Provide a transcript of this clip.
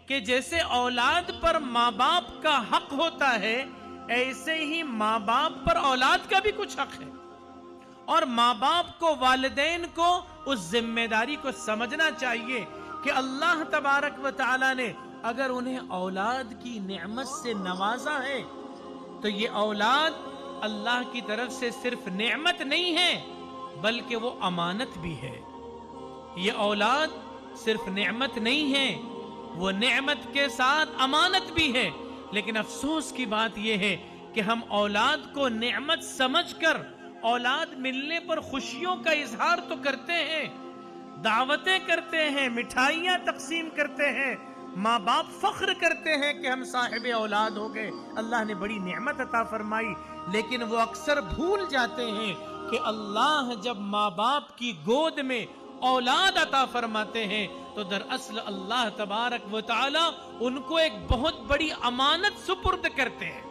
کہ جیسے اولاد پر ماں باپ کا حق ہوتا ہے، ایسے ہی ماں باپ پر اولاد کا بھی کچھ حق ہے، اور ماں باپ کو، والدین کو اس ذمہ داری کو سمجھنا چاہیے کہ اللہ تبارک و تعالی نے اگر انہیں اولاد کی نعمت سے نوازا ہے تو یہ اولاد اللہ کی طرف سے صرف نعمت نہیں ہے بلکہ وہ امانت بھی ہے۔ یہ اولاد صرف نعمت نہیں ہے، وہ نعمت کے ساتھ امانت بھی ہے۔ لیکن افسوس کی بات یہ ہے کہ ہم اولاد کو نعمت سمجھ کر اولاد ملنے پر خوشیوں کا اظہار تو کرتے ہیں، دعوتیں کرتے ہیں، مٹھائیاں تقسیم کرتے ہیں، ماں باپ فخر کرتے ہیں کہ ہم صاحب اولاد ہو گئے، اللہ نے بڑی نعمت عطا فرمائی، لیکن وہ اکثر بھول جاتے ہیں کہ اللہ جب ماں باپ کی گود میں اولاد عطا فرماتے ہیں تو دراصل اللہ تبارک و تعالی ان کو ایک بہت بڑی امانت سپرد کرتے ہیں۔